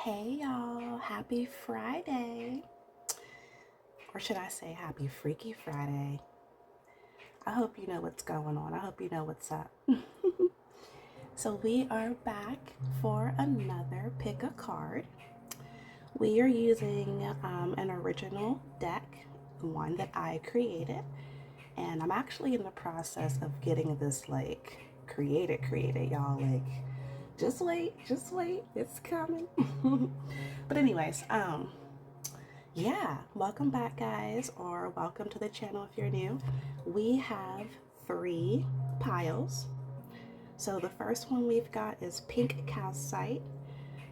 Hey y'all, happy Friday. Or should I say happy Freaky Friday? I hope you know what's going on. I hope you know what's up. So, we are back for another pick a card. We are using an original deck, one that I created, and I'm actually in the process of getting this created, y'all. Just wait, it's coming. But anyways, yeah, welcome back, guys, or welcome to the channel if you're new. We have 3 piles. So the first one we've got is pink calcite,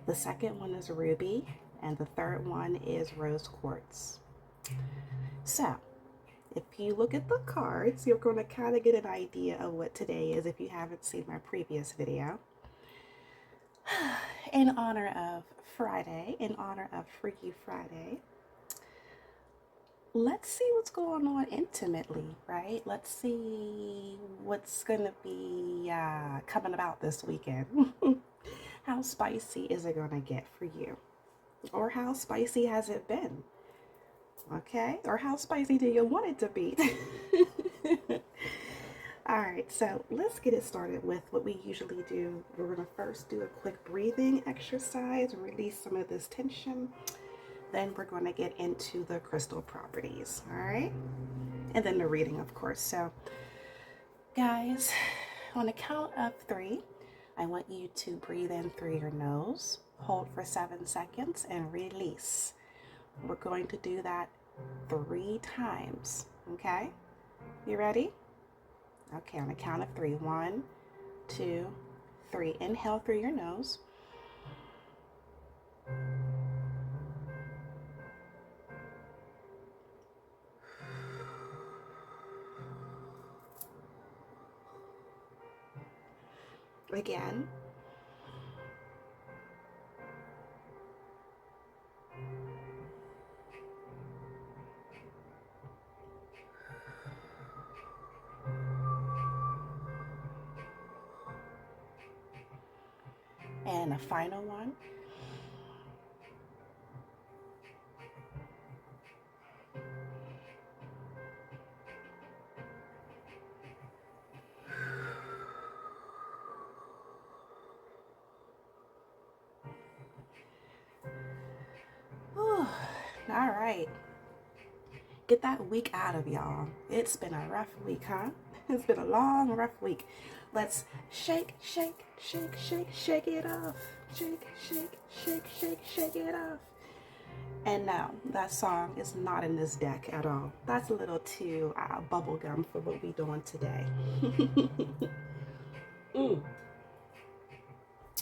the second one is ruby, and the third one is rose quartz. So if you look at the cards, you're going to kind of get an idea of what today is if you haven't seen my previous video. In honor of Friday, in honor of Freaky Friday, let's see what's going on intimately, right? Let's see what's going to be coming about this weekend. How spicy is it going to get for you? Or how spicy has it been? Okay? Or how spicy do you want it to be? All right, so let's get it started with what we usually do. We're going to first do a quick breathing exercise and release some of this tension. Then we're going to get into the crystal properties, all right? And then the reading, of course. So, guys, on the count of 3, I want you to breathe in through your nose, hold for 7 seconds, and release. We're going to do that 3 times, okay? You ready? Okay, on the count of 3. 1, 2, 3. Inhale through your nose. Again. And a final one. Whew. All right. Get that week out of y'all. It's been a rough week, huh? It's been a long, rough week. Let's shake, shake, shake, shake, shake it off. Shake, shake, shake, shake, shake it off. And no, that song is not in this deck at all. That's a little too bubblegum for what we're doing today.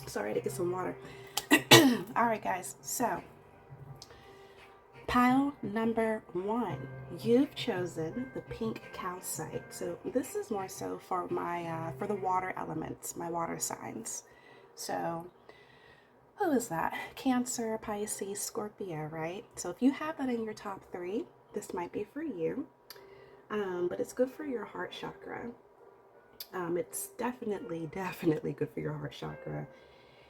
Sorry to get some water. All right, guys. So, pile number 1, you've chosen the pink calcite. So this is more so for my for the water elements, my water signs. So who is that? Cancer, Pisces, Scorpio, right? So if you have that in your top 3, this might be for you. But it's good for your heart chakra. It's definitely good for your heart chakra.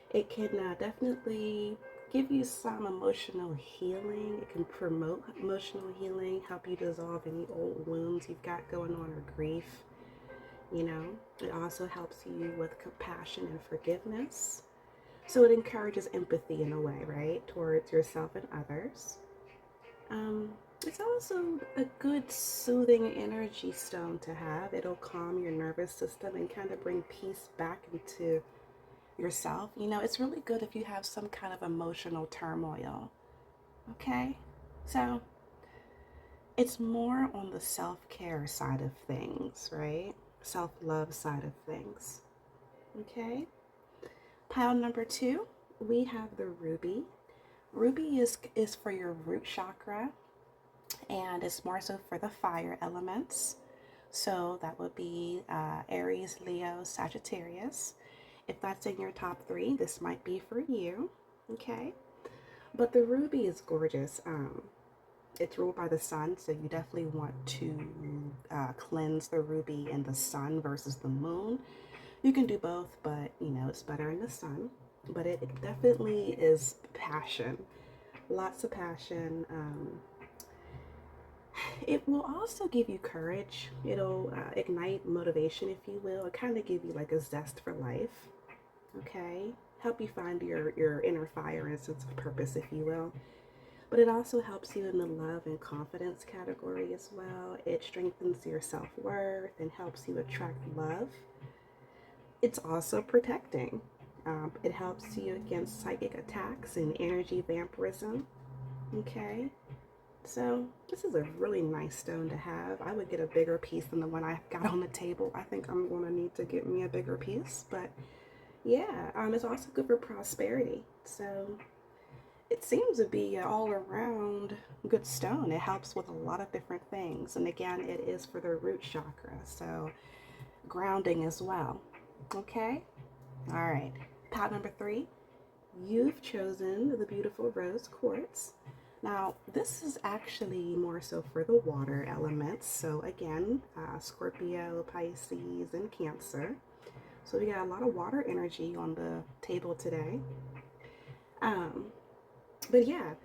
It can definitely give you some emotional healing. It can promote emotional healing, help you dissolve any old wounds you've got going on or grief. You know, it also helps you with compassion and forgiveness. So it encourages empathy in a way, right, towards yourself and others. It's also a good soothing energy stone to have. It'll calm your nervous system and kind of bring peace back into yourself. You know, it's really good if you have some kind of emotional turmoil. Okay? So, it's more on the self-care side of things, right? Self-love side of things. Okay? Pile number 2, we have the ruby. Ruby is for your root chakra, and it's more so for the fire elements. So that would be Aries, Leo, Sagittarius. If that's in your top 3, this might be for you, okay? But the ruby is gorgeous. It's ruled by the sun, so you definitely want to cleanse the ruby in the sun versus the moon. You can do both, but you know, it's better in the sun. but it definitely is passion. Lots of passion. It will also give you courage. It'll ignite motivation, if you will. It kind of give you like a zest for life. Okay, help you find your inner fire and sense of purpose, if you will. But it also helps you in the love and confidence category as well. It strengthens your self-worth and helps you attract love. It's also protecting. It helps you against psychic attacks and energy vampirism. Okay, so this is a really nice stone to have. I would get a bigger piece than the one I got on the table. I think I'm going to need to get me a bigger piece, but yeah, it's also good for prosperity. So it seems to be an all around good stone. It helps with a lot of different things. And again, it is for the root chakra, so grounding as well. Okay? All right. Pile number 3. You've chosen the beautiful rose quartz. Now, this is actually more so for the water elements. So again, Scorpio, Pisces, and Cancer. So we got a lot of water energy on the table today. But yeah,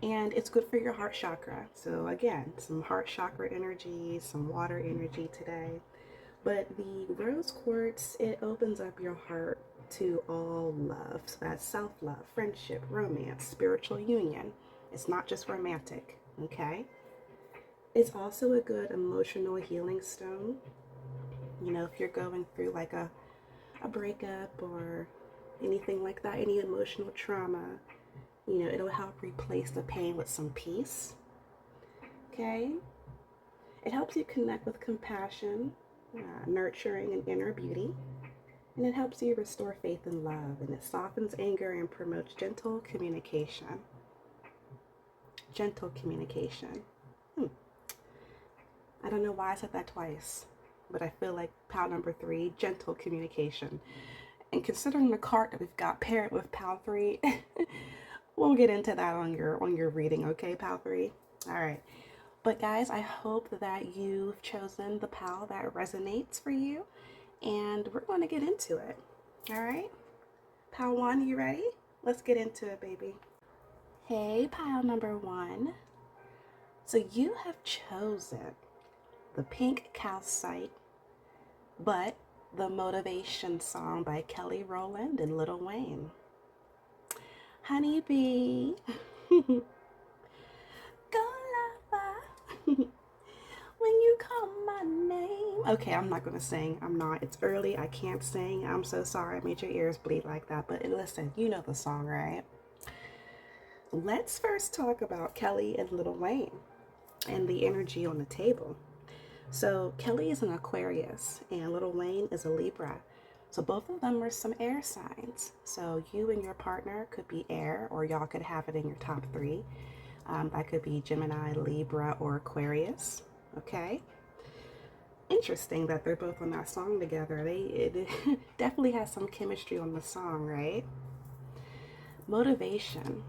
and it's good for your heart chakra. So again, some heart chakra energy, some water energy today. But the rose quartz, it opens up your heart to all love. So that's self-love, friendship, romance, spiritual union. It's not just romantic, okay? It's also a good emotional healing stone. You know, if you're going through like a breakup or anything like that, any emotional trauma, you know, it'll help replace the pain with some peace. Okay? It helps you connect with compassion, nurturing, and inner beauty. And it helps you restore faith and love. And it softens anger and promotes gentle communication. Gentle communication. I don't know why I said that twice, but I feel like pile number 3, gentle communication. And considering the card that we've got paired with pile 3, we'll get into that on your reading, okay, pile 3? All right. But guys, I hope that you've chosen the pile that resonates for you, and we're going to get into it. All right? Pile 1, you ready? Let's get into it, baby. Hey, pile number 1. So you have chosen the pink calcite, but the motivation song by Kelly Rowland and Lil Wayne. Honeybee. Go lava. When you call my name. Okay, I'm not gonna sing. I'm not. It's early. I can't sing. I'm so sorry. I made your ears bleed like that. But listen, you know the song, right? Let's first talk about Kelly and Lil Wayne and the energy on the table. So Kelly is an Aquarius and Lil Wayne is a Libra. So both of them are some air signs. So you and your partner could be air, or y'all could have it in your top 3. That could be Gemini, Libra, or Aquarius. Okay. Interesting that they're both on that song together. It definitely has some chemistry on the song, right? Motivation.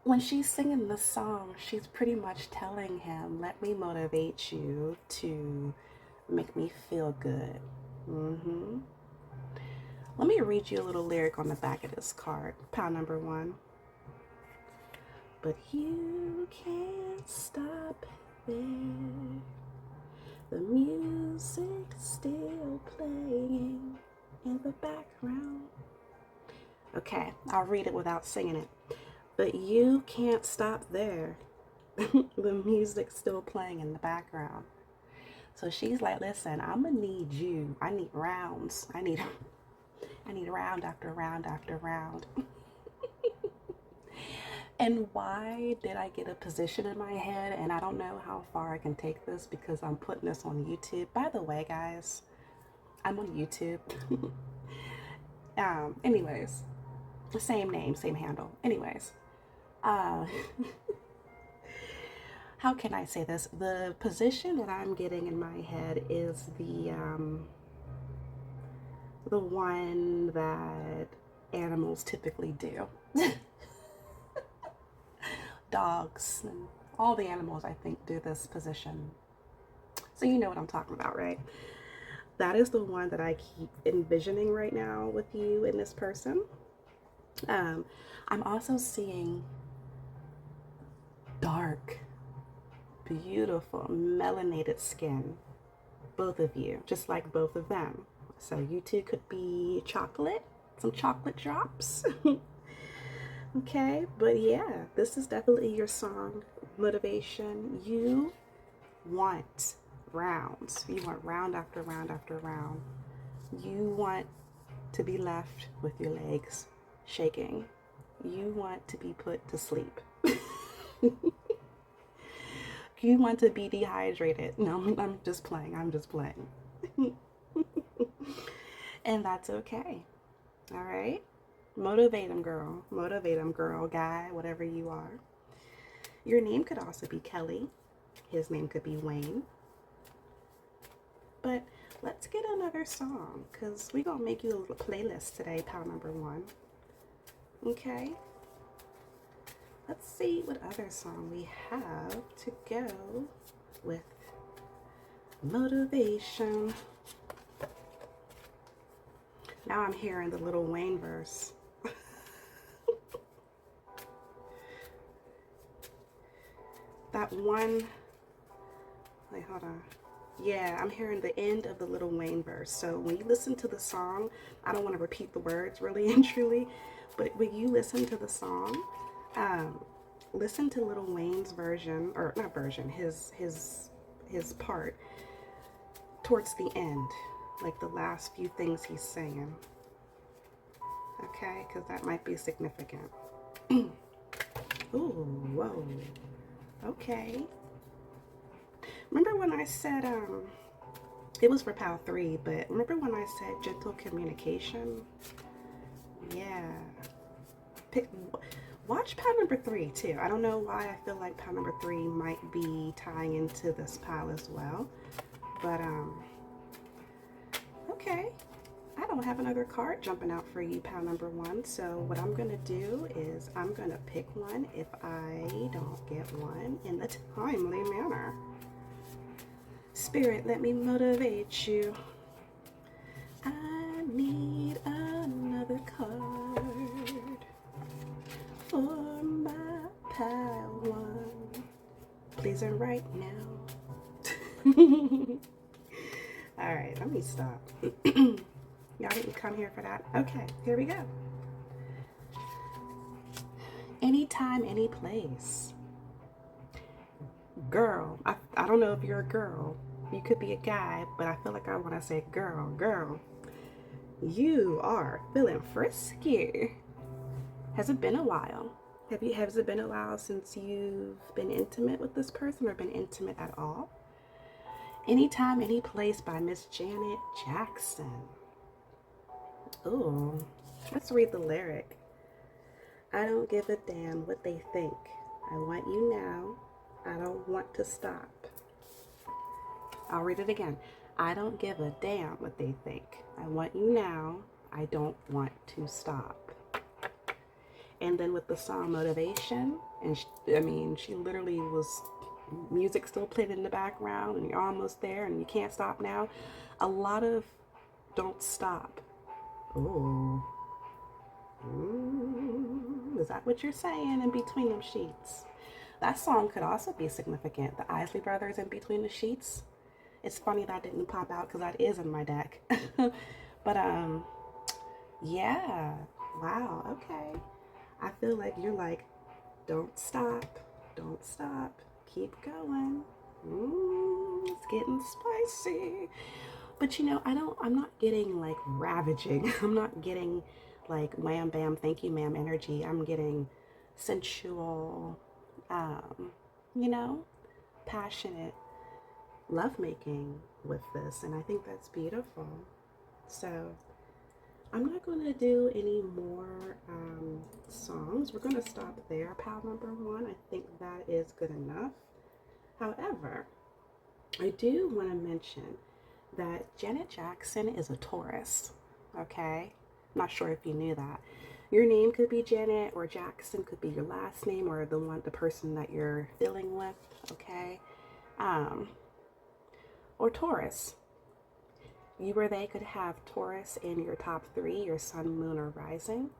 When she's singing the song, she's pretty much telling him, let me motivate you to make me feel good. Let me read you a little lyric on the back of this card, pile number 1. But you can't stop there. The music's still playing in the background. Okay, I'll read it without singing it. But you can't stop there. The music's still playing in the background. So she's like, listen, I'm gonna need you. I need rounds. I need round after round after round. And why did I get a position in my head? And I don't know how far I can take this because I'm putting this on YouTube. By the way, guys, I'm on YouTube. Anyways, the same name, same handle. Anyways, how can I say this? The position that I'm getting in my head is the one that animals typically do. Dogs and all the animals, I think, do this position. So you know what I'm talking about, right? That is the one that I keep envisioning right now with you and this person. Um, I'm also seeing dark, beautiful, melanated skin, both of you, just like both of them. So you two could be chocolate, some chocolate drops. Okay, but yeah, this is definitely your song motivation. You want rounds. You want round after round after round. You want to be left with your legs shaking. You want to be put to sleep. You want to be dehydrated. No, I'm just playing. I'm just playing. And that's okay. All right? Motivate them, girl. Motivate them, girl, guy, whatever you are. Your name could also be Kelly. His name could be Wayne. But let's get another song, because we're going to make you a little playlist today, pal number one. Okay? Let's see what other song we have to go with motivation. Now I'm hearing the Lil Wayne verse. That one, wait, hold on. Yeah, I'm hearing the end of the Lil Wayne verse. So when you listen to the song, I don't want to repeat the words really and truly, but when you listen to the song, listen to Lil Wayne's version, or not version, his part towards the end, like the last few things he's saying. Okay, because that might be significant. Ooh, whoa. Okay. Remember when I said, it was for PAL 3, but remember when I said gentle communication? Yeah. Watch PAL number 3 too. I don't know why I feel like PAL number 3 might be tying into this PAL as well. But, okay. I don't have another card jumping out for you, PAL number 1. So what I'm going to do is I'm going to pick one if I don't get one in the timely manner. Spirit, let me motivate you. I need another card for my PAL 1. Please and right now. All right, let me stop. Y'all didn't come here for that? Okay, here we go. Anytime, any place. Girl, I don't know if you're a girl. You could be a guy, but I feel like I want to say girl. You are feeling frisky. Has it been a while? Has it been a while since you've been intimate with this person or been intimate at all? Anytime, any place by Miss Janet Jackson. Ooh, let's read the lyric. I don't give a damn what they think. I want you now. I don't want to stop. I'll read it again. I don't give a damn what they think. I want you now. I don't want to stop. And then with the song Motivation, and she literally was, music still played in the background, and you're almost there, and you can't stop now. A lot of don't stop. Ooh. Is that what you're saying in between them sheets? That song could also be significant. The Isley Brothers, In Between the Sheets. It's funny that didn't pop out because that is in my deck. But yeah. Wow. Okay. I feel like you're like, don't stop, keep going. It's getting spicy. But I'm not getting like ravaging. I'm not getting like wham bam, thank you ma'am energy. I'm getting sensual, passionate lovemaking with this, and I think that's beautiful. So I'm not going to do any more songs. We're going to stop there, pal number 1. I think that is good enough. However, I do want to mention that Janet Jackson is a Taurus, okay? I'm not sure if you knew that. Your name could be Janet, or Jackson could be your last name, or the person that you're dealing with, okay? Or Taurus. You or they could have Taurus in your top 3, your sun, moon, or rising.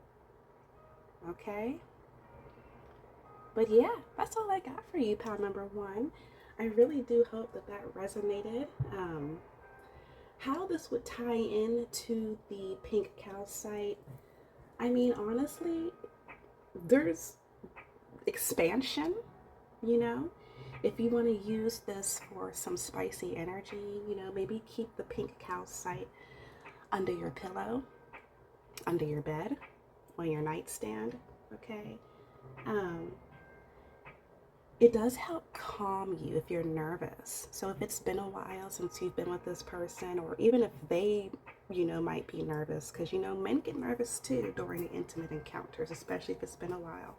Okay? But yeah, that's all I got for you, pal number 1. I really do hope that that resonated. How this would tie into the pink calcite, I mean, honestly, there's expansion, you know? If you want to use this for some spicy energy, you know, maybe keep the pink calcite under your pillow, under your bed, on your nightstand, okay? Um, it does help calm you if you're nervous. So if it's been a while since you've been with this person, or even if they, you know, might be nervous, because, you know, men get nervous too during the intimate encounters, especially if it's been a while.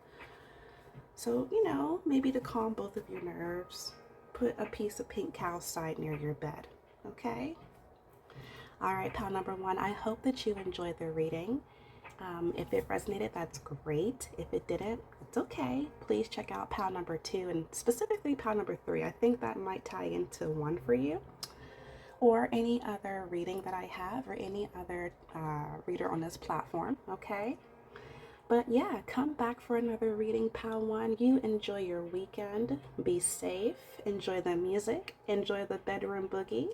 So, you know, maybe to calm both of your nerves, put a piece of pink calcite near your bed, okay? All right, pal number 1, I hope that you enjoyed the reading. If it resonated, that's great. If it didn't, it's okay. Please check out pal number 2 and specifically pal number 3. I think that might tie into 1 for you, or any other reading that I have, or any other reader on this platform, okay? But yeah, come back for another reading, pal 1. You enjoy your weekend. Be safe. Enjoy the music. Enjoy the bedroom boogie.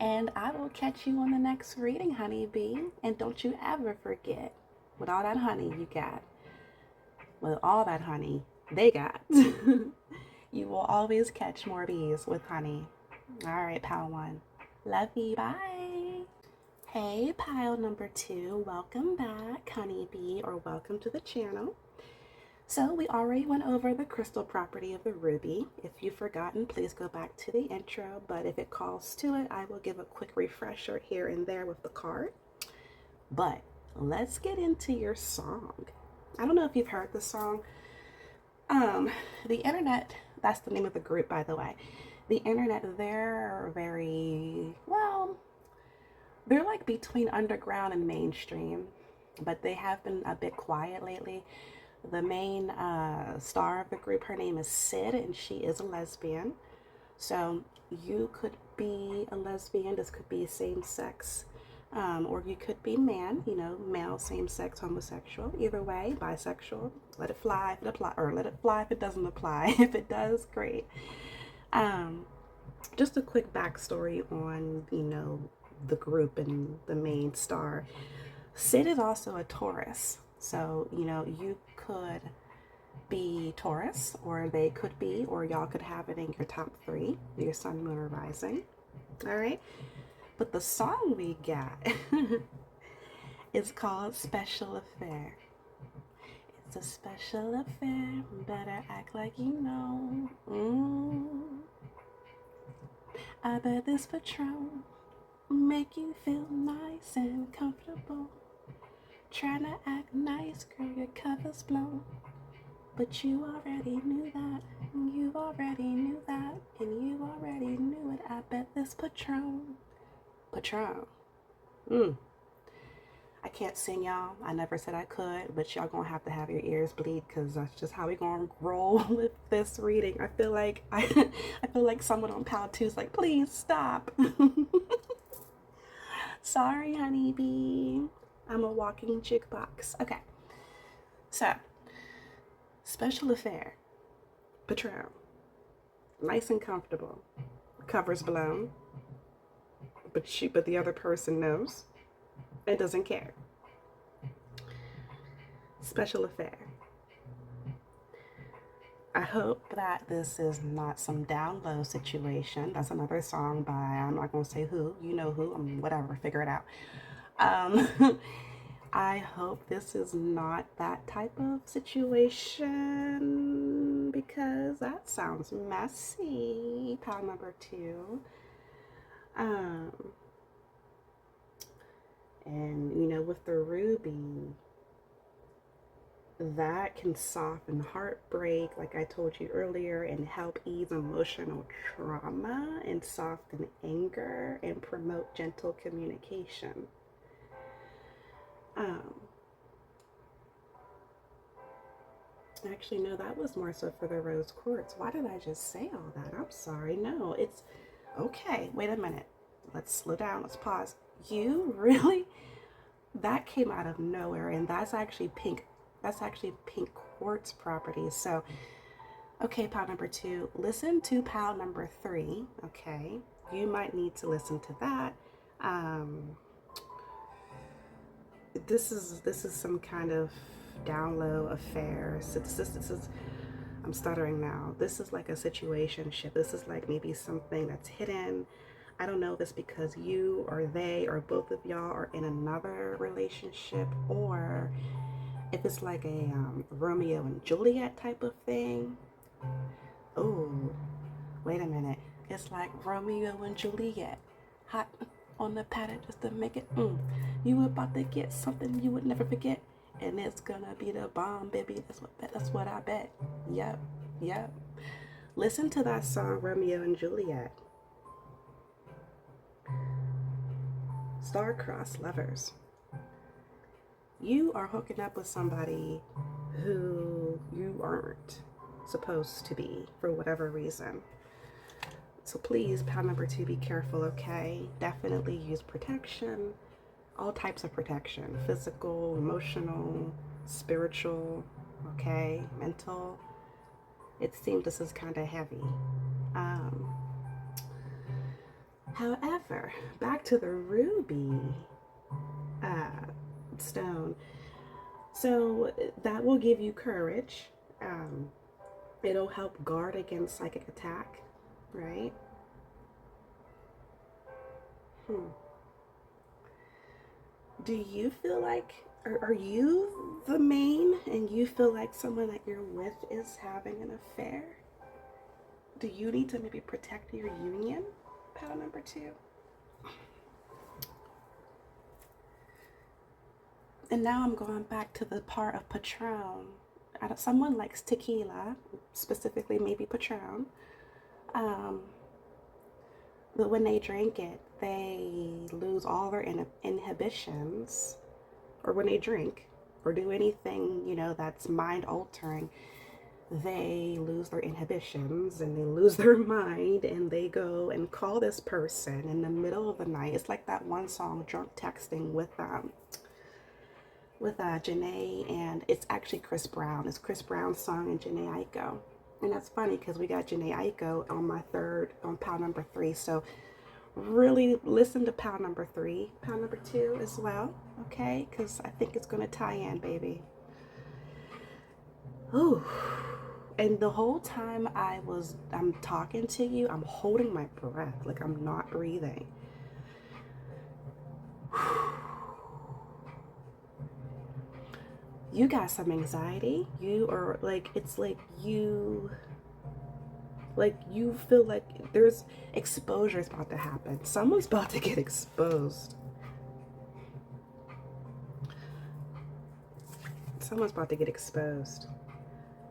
And I will catch you on the next reading, honeybee. And don't you ever forget, with all that honey you got, with all that honey they got, you will always catch more bees with honey. All right, pal 1. Love you. Bye. Hey, pile number 2, welcome back, honeybee, or welcome to the channel. So we already went over the crystal property of the ruby. If you've forgotten, please go back to the intro, but if it calls to it, I will give a quick refresher here and there with the card. But let's get into your song. I don't know if you've heard the song. The internet, that's the name of the group, by the way. The internet, they're very, well, they're like between underground and mainstream, but they have been a bit quiet lately. The main star of the group, her name is Sid, and she is a lesbian. So you could be a lesbian. This could be same sex, or you could be man, you know, male, same sex, homosexual. Either way, bisexual. Let it fly if it applies, or let it fly if it doesn't apply. If it does, great. Just a quick backstory on, you know, the group and the main star. Sid is also a Taurus. So, you know, you could be Taurus, or they could be, or y'all could have it in your top 3, your sun, moon, or rising. All right. But the song we got is called Special Affair. It's a special affair. Better act like you know. I bet this Patron make you feel nice and comfortable. Trying to act nice, girl, your cover's blown. But you already knew that, and you already knew that, and you already knew it. I bet this Patron. I can't sing, y'all. I never said I could, but y'all gonna have to have your ears bleed, because that's just how we gonna roll with this reading. I feel like I feel like someone on Pal 2 is like, please stop. Sorry, honeybee. I'm a walking jukebox. Okay. So, Special Affair. Patron. Nice and comfortable. Cover's blown. But the other person knows and doesn't care. Special Affair. I hope that this is not some down low situation. That's another song by, I'm not going to say who, you know who, whatever, figure it out. I hope this is not that type of situation, because that sounds messy. Pile number 2. And you know, with the ruby, that can soften heartbreak, like I told you earlier, and help ease emotional trauma, and soften anger, and promote gentle communication. Actually, no, that was more so for the rose quartz. Why did I just say all that? I'm sorry. No, it's okay. Wait a minute. let's slow down, let's pause. You really, that came out of nowhere, and that's actually pink. That's actually pink quartz properties. So, okay, pile number 2, listen to pile number 3. Okay, you might need to listen to that. This is some kind of down low affair. So this is I'm stuttering now. This is like a situationship. This is like maybe something that's hidden. I don't know if it's because you or they or both of y'all are in another relationship, or if it's like a Romeo and Juliet type of thing. Oh, wait a minute. It's like Romeo and Juliet. Hot on the pattern just to make it. You about to get something you would never forget. And it's gonna be the bomb, baby. That's what I bet. Yep, yep. Listen to that song, Romeo and Juliet. Star-crossed lovers. You are hooking up with somebody who you aren't supposed to be for whatever reason. So please, pile number 2, be careful, okay? Definitely use protection. All types of protection. Physical, emotional, spiritual, okay? Mental. It seems this is kind of heavy. However, back to the ruby stone. So that will give you courage. It'll help guard against psychic attack, right? Do you feel like, are you the main and you feel like someone that you're with is having an affair? Do you need to maybe protect your union? Pile number 2. And now I'm going back to the part of Patron. Someone likes tequila, specifically maybe Patron. But when they drink it, they lose all their inhibitions. Or when they drink or do anything, you know, that's mind altering, they lose their inhibitions and they lose their mind, and they go and call this person in the middle of the night. It's like that one song, Drunk Texting, with Janae, and it's actually Chris Brown. It's Chris Brown's song and Janae Aiko. And that's funny because we got Janae Aiko on pile number 3. So really listen to pile number 3, pile number 2 as well, okay? Because I think it's going to tie in, baby. Ooh. And the whole time I'm talking to you, I'm holding my breath, like I'm not breathing. You got some anxiety. You are like, it's like you feel like there's exposure is about to happen. Someone's about to get exposed. Someone's about to get exposed.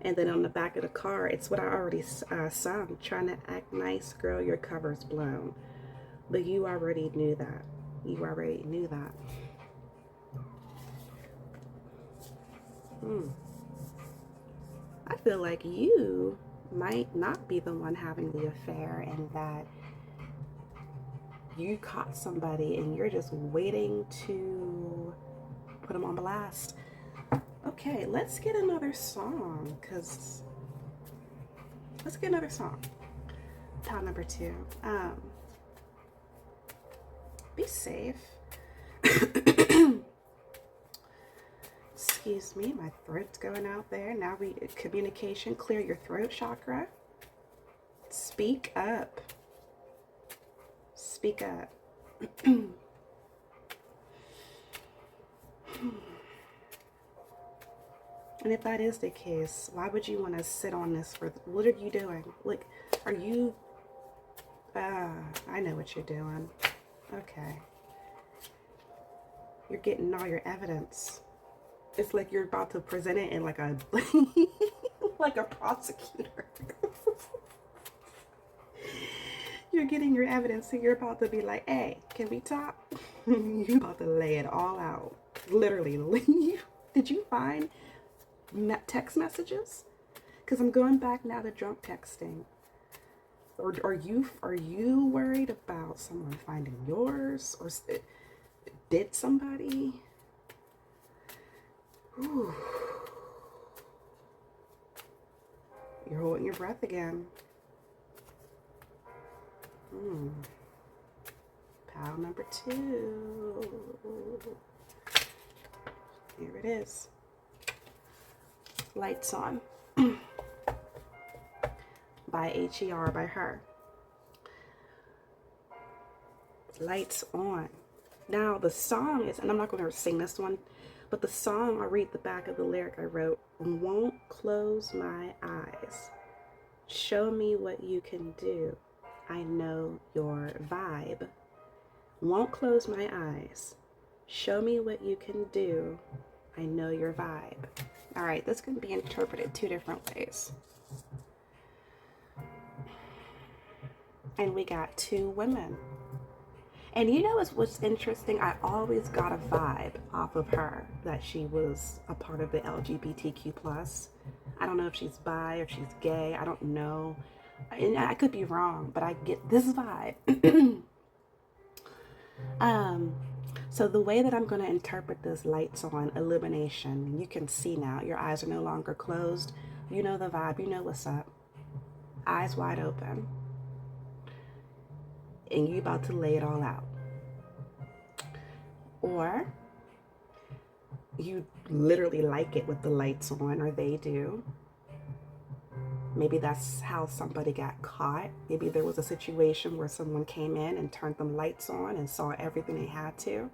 And then on the back of the car, it's what I already sung. Trying to act nice, girl, your cover's blown. But you already knew that. You already knew that. I feel like you might not be the one having the affair, and that you caught somebody and you're just waiting to put them on blast. Okay, let's get another song, because let's get another song. Pile number 2. Be safe. Excuse me, my throat's going out there. Now communication, clear your throat chakra. Speak up. Speak up. And if that is the case, why would you want to sit on this for, what are you doing? Like, are you, I know what you're doing. Okay. You're getting all your evidence. It's like you're about to present it in like a, like a prosecutor. You're getting your evidence, and you're about to be like, hey, can we talk? You're about to lay it all out. Literally. Did you find text messages? Because I'm going back now to drunk texting. Or are you worried about someone finding yours? Or did somebody? Whew. You're holding your breath again. Pile number 2. Here it is. Lights On. By HER, by her. Lights On. Now the song is, and I'm not going to sing this one, but the song, I'll read the back of the lyric I wrote. Won't close my eyes. Show me what you can do. I know your vibe. Won't close my eyes. Show me what you can do. I know your vibe. All right, this can be interpreted 2 different ways. And we got 2 women. And you know what's interesting? I always got a vibe off of her that she was a part of the LGBTQ+. I don't know if she's bi or she's gay. I don't know. And I could be wrong, but I get this vibe. So the way that I'm going to interpret this Lights On illumination, you can see now, your eyes are no longer closed. You know the vibe, you know what's up. Eyes wide open. And you about to lay it all out. Or you literally like it with the lights on, or they do. Maybe that's how somebody got caught. Maybe there was a situation where someone came in and turned them lights on and saw everything they had to.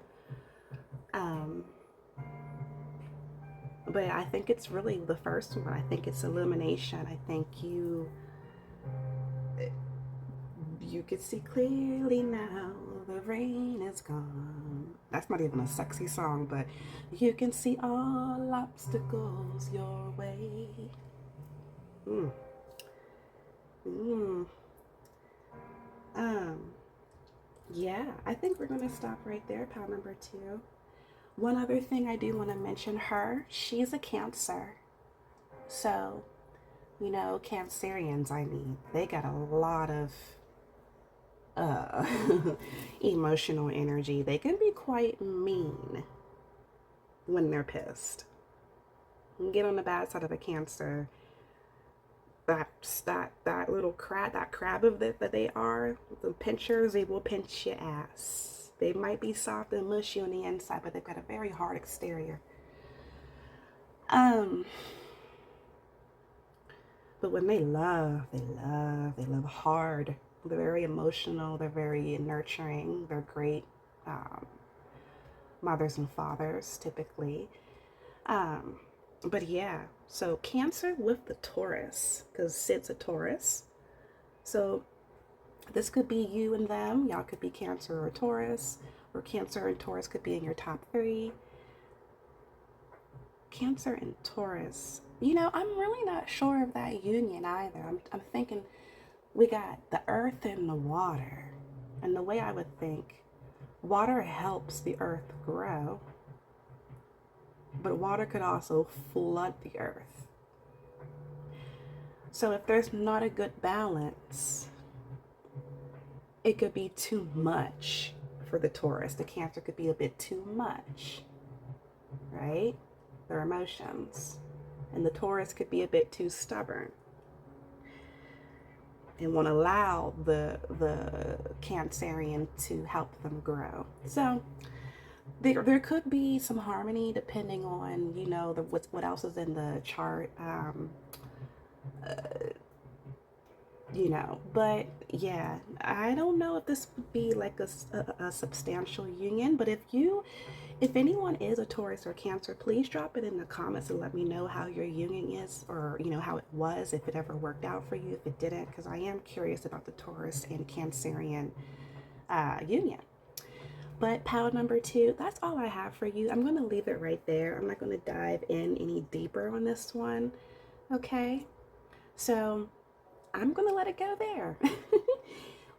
But I think it's really the first one. I think it's illumination. I think you can see clearly now, the rain is gone. That's not even a sexy song, but you can see all obstacles your way. Yeah, I think we're gonna stop right there, pile number 2. One other thing I do want to mention her, she's a Cancer. So, you know, Cancerians, I mean, they got a lot of emotional energy. They can be quite mean when they're pissed. Get on the bad side of a Cancer. That little crab, that crab of it that they are, the pinchers, they will pinch your ass. They might be soft and mushy on the inside, but they've got a very hard exterior. But when they love hard. They're very emotional. They're very nurturing. They're great mothers and fathers, typically. But yeah, so Cancer with the Taurus, because Sid's a Taurus. So this could be you and them. Y'all could be Cancer or Taurus, or Cancer and Taurus could be in your top 3. Cancer and Taurus. You know, I'm really not sure of that union either. I'm thinking we got the earth and the water. And the way I would think, water helps the earth grow, but water could also flood the earth. So if there's not a good balance, it could be too much for the Taurus. The Cancer could be a bit too much, right? Their emotions. And the Taurus could be a bit too stubborn and won't allow the Cancerian to help them grow. So there could be some harmony depending on, you know, what else is in the chart. You know, but yeah, I don't know if this would be like a substantial union, but if anyone is a Taurus or Cancer, please drop it in the comments and let me know how your union is, or, you know, how it was, if it ever worked out for you, if it didn't, because I am curious about the Taurus and Cancerian union. But pile number 2, that's all I have for you. I'm going to leave it right there. I'm not going to dive in any deeper on this one. Okay, so I'm going to let it go there.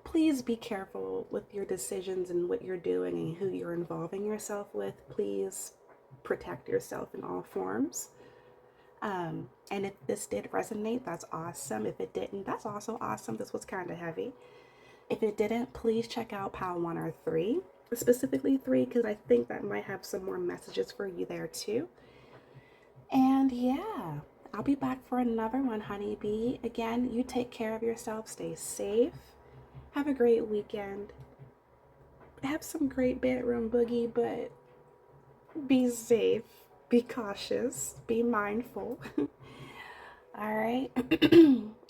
Please be careful with your decisions and what you're doing and who you're involving yourself with. Please protect yourself in all forms. And if this did resonate, that's awesome. If it didn't, that's also awesome. This was kind of heavy. If it didn't, please check out pile 1 or 3, specifically 3, because I think that might have some more messages for you there too. And yeah, I'll be back for another one, honeybee. Again, you take care of yourself, stay safe, have a great weekend, have some great bedroom boogie, but be safe, be cautious, be mindful. All right,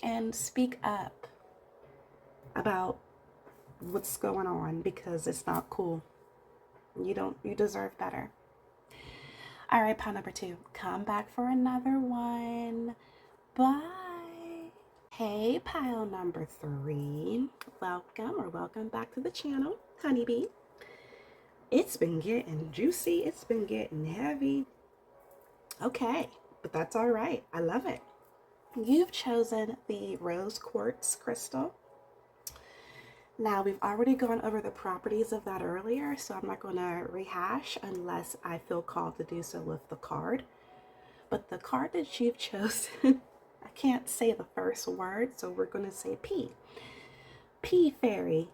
and speak up about what's going on because it's not cool. You deserve better. All right, pile number 2, come back for another one. Bye. Hey, pile number 3, welcome back to the channel, honeybee. It's been getting juicy, it's been getting heavy. Okay, but that's all right. I love it. You've chosen the rose quartz crystal. Now, we've already gone over the properties of that earlier, so I'm not going to rehash unless I feel called to do so with the card. But the card that you've chosen, I can't say the first word, so we're going to say P. P Fairy,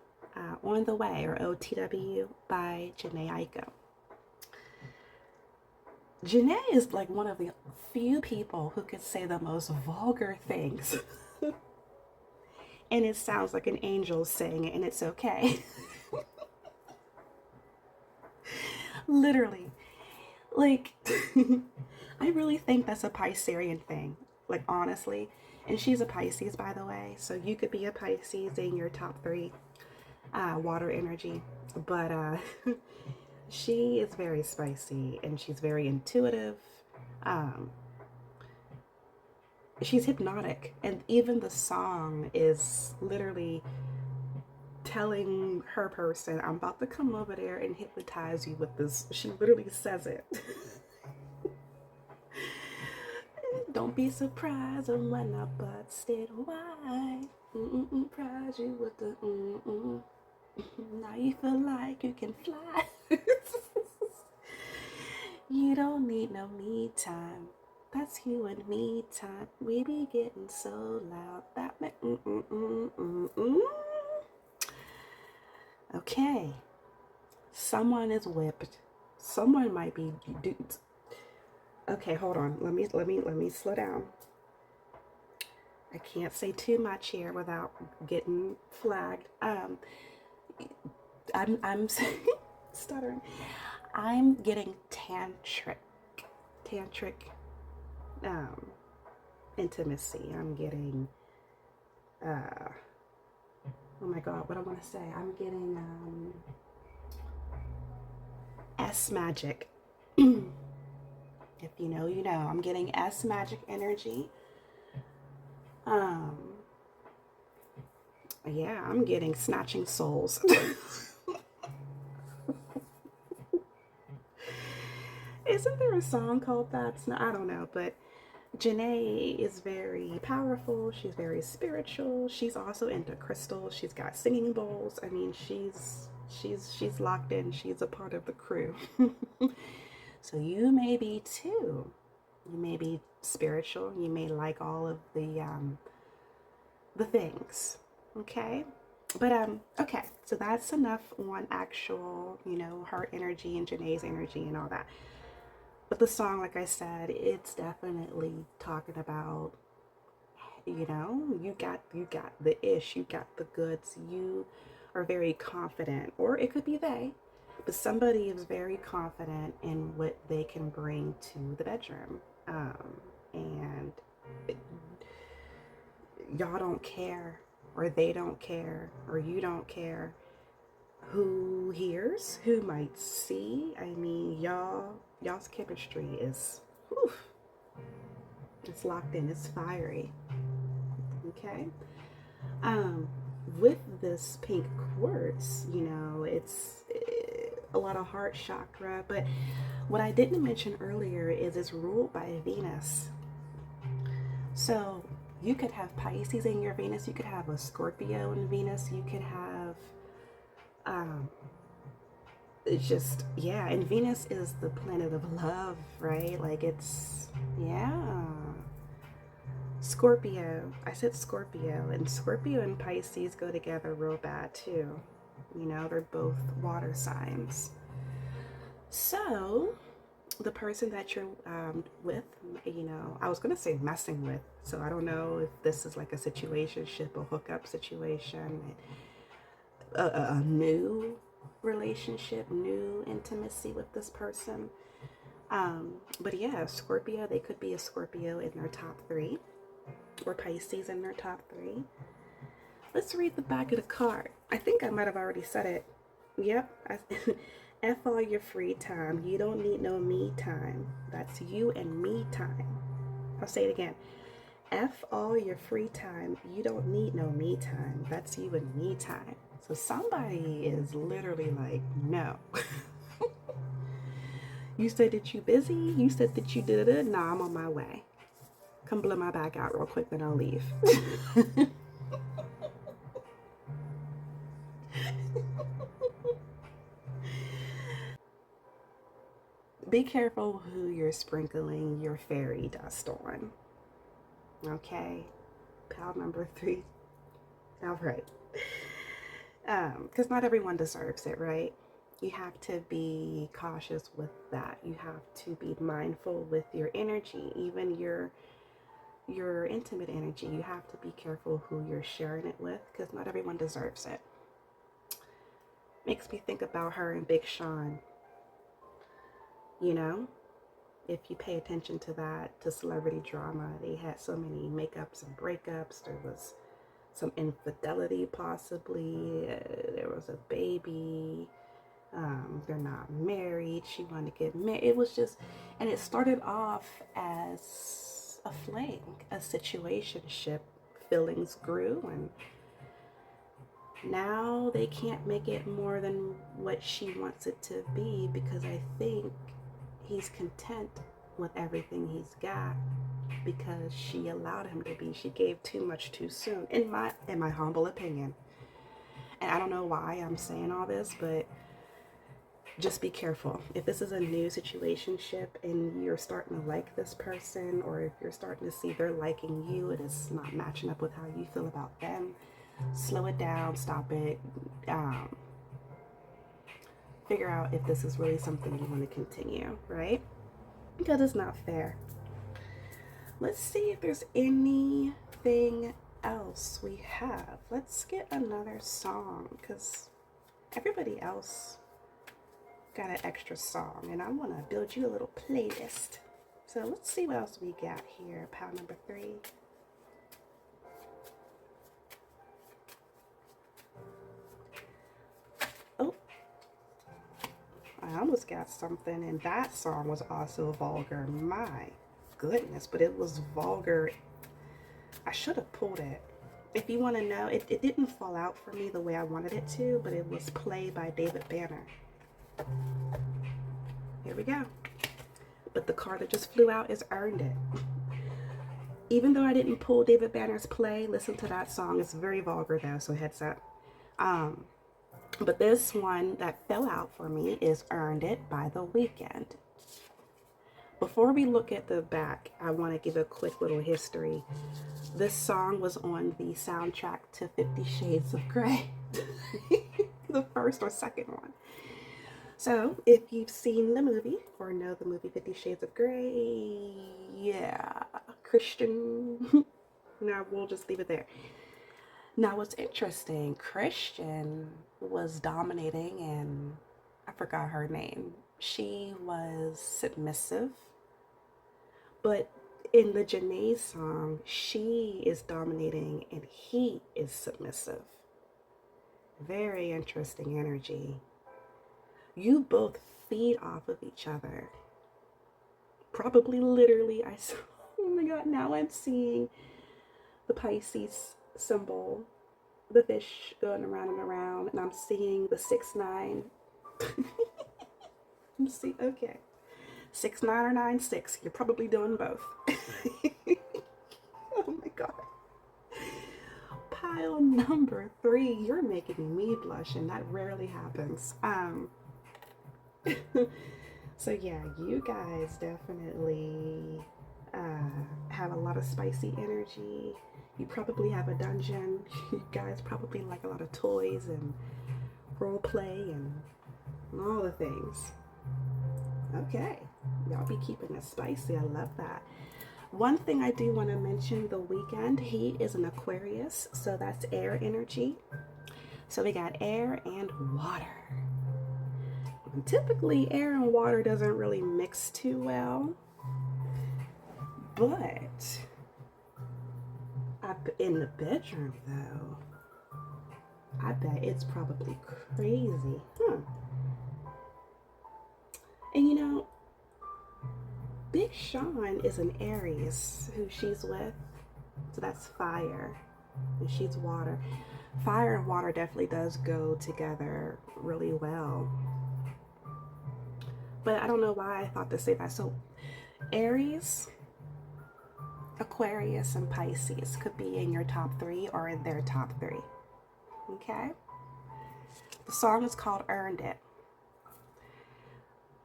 On the Way, or OTW by Janae Aiko. Janae is like one of the few people who could say the most vulgar things. And it sounds like an angel saying it, and it's okay. Literally. Like, I really think that's a Piscean thing. Like, honestly. And she's a Pisces, by the way. So you could be a Pisces in your top 3 water energy. But she is very spicy, and she's very intuitive. She's hypnotic, and even the song is literally telling her person, I'm about to come over there and hypnotize you with this. She literally says it. Don't be surprised when I busted wide. Surprise you with the Now you feel like you can fly. You don't need no me time. That's you and me time. We be getting so loud. That Okay. Someone is whipped. Someone might be dudes. Okay, hold on. Let me slow down. I can't say too much here without getting flagged. I'm stuttering. I'm getting tantric intimacy. I'm getting oh my god, what I want to say. I'm getting S magic. If you know, you know. I'm getting S magic energy. Yeah, I'm getting snatching souls. Isn't there a song called that? I don't know, but Janae is very powerful. She's very spiritual. She's also into crystals. She's got singing bowls. I mean, she's locked in. She's a part of the crew. So you may be too. You may be spiritual. You may like all of the things. Okay? But okay, so that's enough on actual, you know, her energy and Janae's energy and all that. But the song, like I said, it's definitely talking about, you know, you got the ish, you got the goods, you are very confident, or it could be they, but somebody is very confident in what they can bring to the bedroom. And y'all don't care, or they don't care, or you don't care who hears, who might see. I mean, y'all's chemistry is, whew, it's locked in, it's fiery. Okay. With this pink quartz, you know, it's a lot of heart chakra, but what I didn't mention earlier is it's ruled by Venus. So you could have Pisces in your Venus, you could have a Scorpio in Venus, you could have it's just, yeah, and Venus is the planet of love, right? Like, it's, yeah, Scorpio. I said Scorpio, and Scorpio and Pisces go together real bad too. You know, they're both water signs. So, the person that you're with, you know, I was going to say messing with. So, I don't know if this is like a situationship, a hookup situation, a new relationship, new intimacy with this person. But yeah, Scorpio, they could be a Scorpio in their top three, or Pisces in their top three. Let's read the back of the card. I think I might have already said it. Yep. F all your free time. You don't need no me time. That's you and me time. I'll say it again. F all your free time. You don't need no me time. That's you and me time. So somebody is literally like, no. You said that you busy. You said that you did it. Nah, I'm on my way. Come blow my back out real quick, then I'll leave. Be careful who you're sprinkling your fairy dust on. Okay? Pal number 3. All right. Because not everyone deserves it, right? You have to be cautious with that. You have to be mindful with your energy, even your intimate energy. You have to be careful who you're sharing it with, because not everyone deserves it. Makes me think about her and Big Sean. You know, if you pay attention to that, to celebrity drama, they had so many makeups and breakups. There was some infidelity possibly. There was a baby. They're not married. She wanted to get married. It was just, and it started off as a fling, a situationship. Feelings grew, and now they can't make it more than what she wants it to be, because I think he's content with everything he's got because she allowed him to be. She gave too much too soon, in my humble opinion. And I don't know why I'm saying all this, but just be careful. If this is a new situationship and you're starting to like this person, or if you're starting to see they're liking you and it's not matching up with how you feel about them, slow it down, stop it. Figure out if this is really something you want to continue, right? Because it's not fair. Let's see if there's anything else we have. Let's get another song, because everybody else got an extra song, and I want to build you a little playlist. So let's see what else we got here. Pile number 3. Oh, I almost got something, and that song was also vulgar. My goodness, but it was vulgar. I should have pulled it. If you want to know, it didn't fall out for me the way I wanted it to, but it was Play by David Banner. Here we go. But the card that just flew out is Earned It. Even though I didn't pull David Banner's Play, listen to that song. It's very vulgar though, so heads up. But this one that fell out for me is Earned It by The Weeknd. Before we look at the back, I want to give a quick little history. This song was on the soundtrack to 50 Shades of Grey. The first or second one. So, if you've seen the movie or know the movie 50 Shades of Grey, yeah, Christian. Now, we'll just leave it there. Now, what's interesting, Christian was dominating, and I forgot her name. She was submissive, but in the Janae song, she is dominating and he is submissive. Very interesting energy. You both feed off of each other. Probably literally, oh my god, now I'm seeing the Pisces symbol, the fish going around and around, and I'm seeing the 6-9. Okay. 6-9 or 9-6. You're probably doing both. Oh my god. Pile number 3. You're making me blush, and that rarely happens. So yeah, you guys definitely have have a lot of spicy energy. You probably have a dungeon. You guys probably like a lot of toys and role play and all the things. Okay, y'all be keeping it spicy. I love that. One thing I do want to mention, the weekend, he is an Aquarius, so that's air energy. So we got air and water. And typically, air and water doesn't really mix too well, but in the bedroom, though, I bet it's probably crazy. And you know, Big Sean is an Aries who she's with, so that's fire, and she's water. Fire and water definitely does go together really well. But I don't know why I thought to say that. So Aries, Aquarius, and Pisces could be in your top 3 or in their top 3. Okay? The song is called Earned It.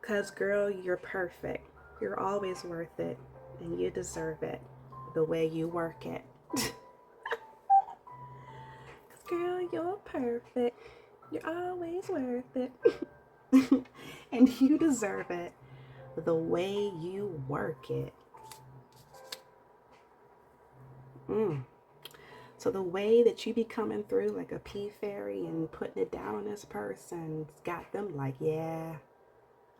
Because, girl, you're perfect. You're always worth it. And you deserve it the way you work it. Because, girl, you're perfect. You're always worth it. And you deserve it the way you work it. So the way that you be coming through like a pea fairy and putting it down on this person's got them like, yeah,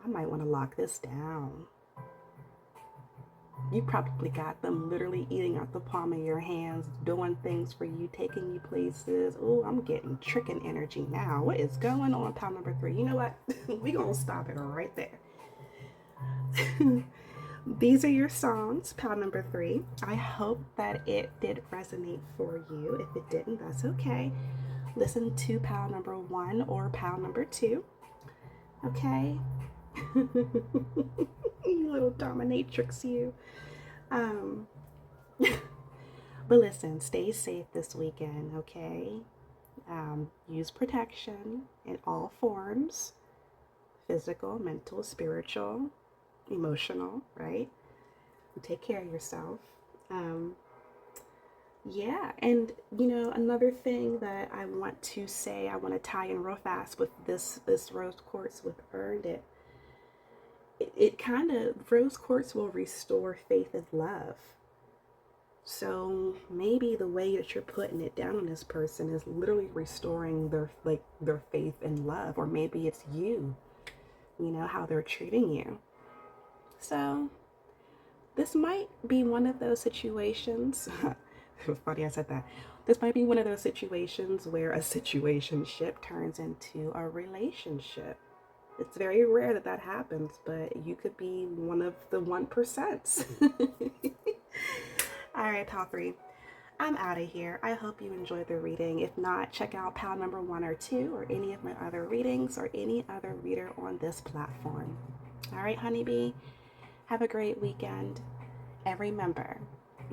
I might want to lock this down. You probably got them literally eating out the palm of your hands, doing things for you, taking you places. Oh, I'm getting tricking energy now. What is going on, pile number 3? You know what? We're going to stop it right there. These are your songs, pile number 3. I hope that it did resonate for you. If it didn't, that's okay. Listen to pile number 1 or pile number 2. Okay? You little dominatrix, you. But listen, stay safe this weekend, okay? Use protection in all forms, physical, mental, spiritual, emotional, right? And take care of yourself. Yeah, and you know, another thing that I want to say, I want to tie in real fast with this rose quartz with Earned It. It kind of, rose quartz will restore faith and love. So maybe the way that you're putting it down on this person is literally restoring their faith and love, or maybe it's you know, how they're treating you. So this might be one of those situations. It was funny I said that. This might be one of those situations where a situationship turns into a relationship. It's very rare that that happens, but you could be one of the 1%. All right, pal 3. I'm out of here. I hope you enjoyed the reading. If not, check out pal number 1 or 2 or any of my other readings or any other reader on this platform. All right, honeybee, have a great weekend. And remember,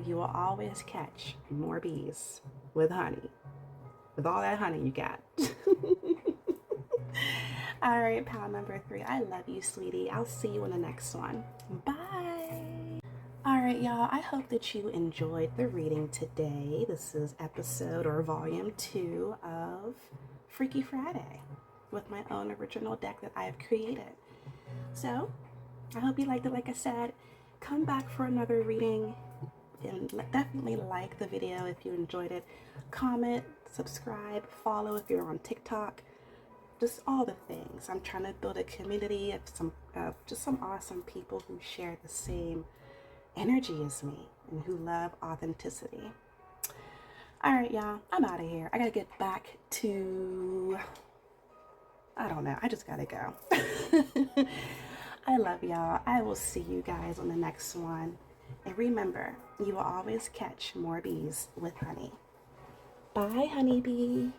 you will always catch more bees with honey, with all that honey you got. All right, pal number 3, I love you, sweetie. I'll see you in the next one. Bye. All right, y'all, I hope that you enjoyed the reading today. This is episode or volume 2 of Freaky Friday with my own original deck that I have created. So I hope you liked it. Like I said, come back for another reading, and definitely like the video if you enjoyed it. Comment, subscribe, follow if you're on TikTok. Just all the things. I'm trying to build a community of just some awesome people who share the same energy as me and who love authenticity. All right, y'all, I'm out of here. I gotta get back to, I don't know, I just gotta go. I love y'all. I will see you guys on the next one. And remember, you will always catch more bees with honey. Bye, honeybee.